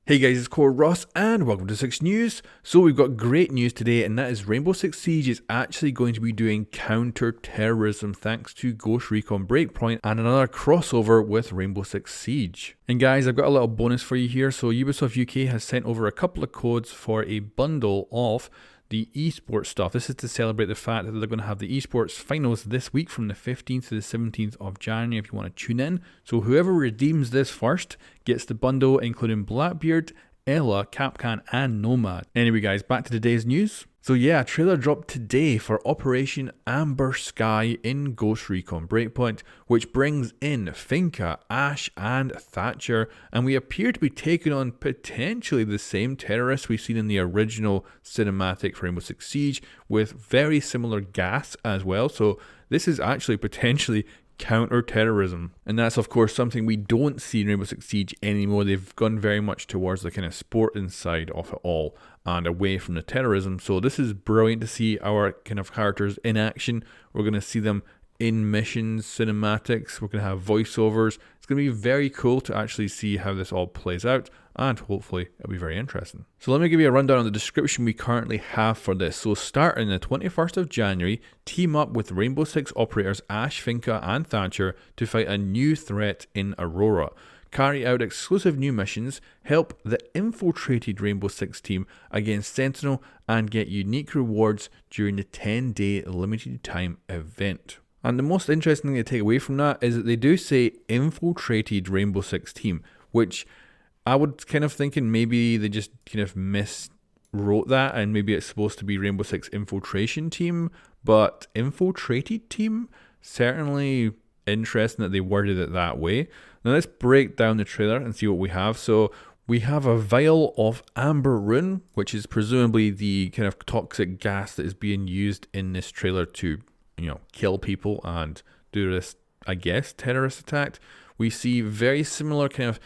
Hey guys, it's Core Ross and welcome to 6 News. So we've got great news today, and that is Rainbow Six Siege is actually going to be doing counter-terrorism thanks to Ghost Recon Breakpoint and another crossover with Rainbow Six Siege. And guys, I've got a little bonus for you here. So Ubisoft UK has sent over a couple of codes for a bundle of the esports stuff. This is to celebrate the fact that they're going to have the esports finals this week from the 15th to the 17th of January if you want to tune in. So whoever redeems this first gets the bundle, including Blackbeard, Ella, Capcan and Nomad. Anyway guys, back to today's news. So yeah, a trailer dropped today for Operation Amber Sky in Ghost Recon Breakpoint, which brings in Finka, Ash and Thatcher, and we appear to be taking on potentially the same terrorists we've seen in the original cinematic for Rainbow Six Siege, with very similar gas as well. So this is actually potentially counter-terrorism, and that's of course something we don't see in Rainbow Six Siege anymore. They've gone very much towards the kind of sport inside of it all and away from the terrorism. So this is brilliant to see our kind of characters in action. We're going to see them in missions, cinematics, we're going to have voiceovers. It's going to be very cool to actually see how this all plays out, and hopefully it'll be very interesting. So let me give you a rundown on the description we currently have for this. So starting the 21st of January, team up with Rainbow Six operators Ash, Finka and Thatcher to fight a new threat in Aurora. Carry out exclusive new missions, help the infiltrated Rainbow Six team against Sentinel, and get unique rewards during the 10-day limited time event. And the most interesting thing to take away from that is that they do say infiltrated Rainbow Six team, which I would kind of thinking maybe they just kind of miswrote that and maybe it's supposed to be Rainbow Six infiltration team, but infiltrated team? Certainly interesting that they worded it that way. Now let's break down the trailer and see what we have. So we have a vial of amber rune, which is presumably the kind of toxic gas that is being used in this trailer to, kill people and do this, I guess, terrorist attack. We see very similar kind of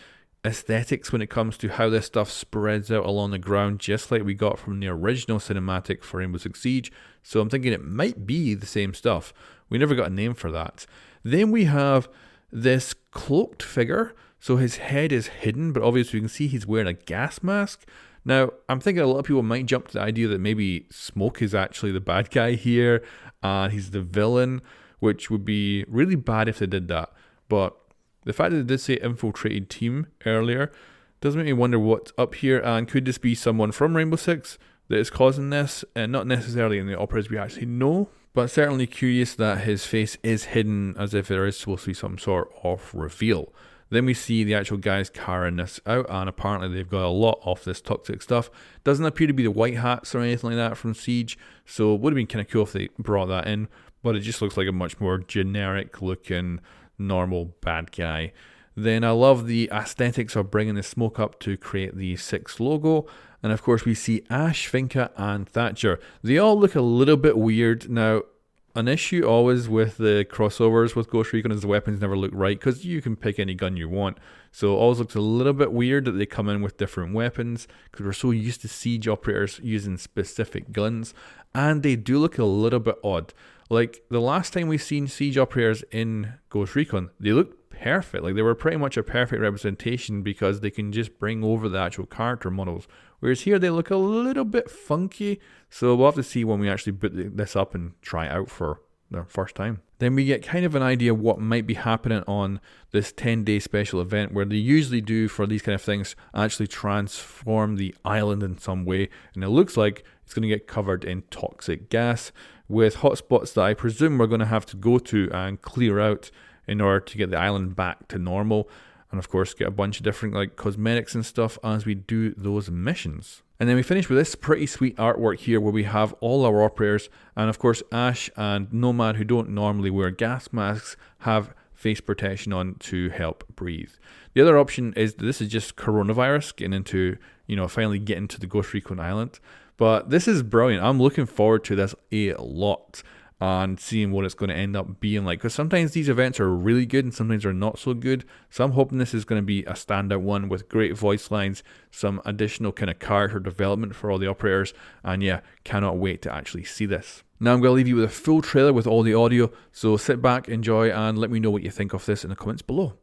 aesthetics when it comes to how this stuff spreads out along the ground, just like we got from the original cinematic for Rainbow Six Siege. So I'm thinking it might be the same stuff. We never got a name for that. Then we have this cloaked figure. So his head is hidden, but obviously you can see he's wearing a gas mask. Now, I'm thinking a lot of people might jump to the idea that maybe Smoke is actually the bad guy here, and he's the villain, which would be really bad if they did that. But the fact that they did say infiltrated team earlier does make me wonder what's up here, and could this be someone from Rainbow Six that is causing this, and not necessarily in the operas we actually know, but certainly curious that his face is hidden as if there is supposed to be some sort of reveal. Then we see the actual guys carrying this out, and apparently they've got a lot of this toxic stuff. Doesn't appear to be the white hats or anything like that from Siege, so it would have been kind of cool if they brought that in, but it just looks like a much more generic looking normal bad guy. Then I love the aesthetics of bringing the smoke up to create the 6 logo. And of course we see Ash, Finka and Thatcher. They all look a little bit weird. Now, an issue always with the crossovers with Ghost Recon is the weapons never look right, because you can pick any gun you want. So it always looks a little bit weird that they come in with different weapons, because we're so used to Siege operators using specific guns. And they do look a little bit odd. Like the last time we seen Siege operators in Ghost Recon, they looked perfect. Like they were pretty much a perfect representation because they can just bring over the actual character models. Whereas here they look a little bit funky. So we'll have to see when we actually boot this up and try it out for the first time. Then we get kind of an idea of what might be happening on this 10-day special event, where they usually do for these kind of things actually transform the island in some way. And it looks like it's going to get covered in toxic gas, with hotspots that I presume we're going to have to go to and clear out in order to get the island back to normal. And of course get a bunch of different like cosmetics and stuff as we do those missions. And then we finish with this pretty sweet artwork here where we have all our operators, and of course Ash and Nomad, who don't normally wear gas masks, have face protection on to help breathe. The other option is that this is just coronavirus getting into, finally getting to the Ghost Recon Island. But this is brilliant. I'm looking forward to this a lot and seeing what it's going to end up being like, because sometimes these events are really good and sometimes they're not so good. So I'm hoping this is going to be a standout one with great voice lines, some additional kind of character development for all the operators, and yeah, cannot wait to actually see this. Now I'm going to leave you with a full trailer with all the audio, so sit back, enjoy, and let me know what you think of this in the comments below.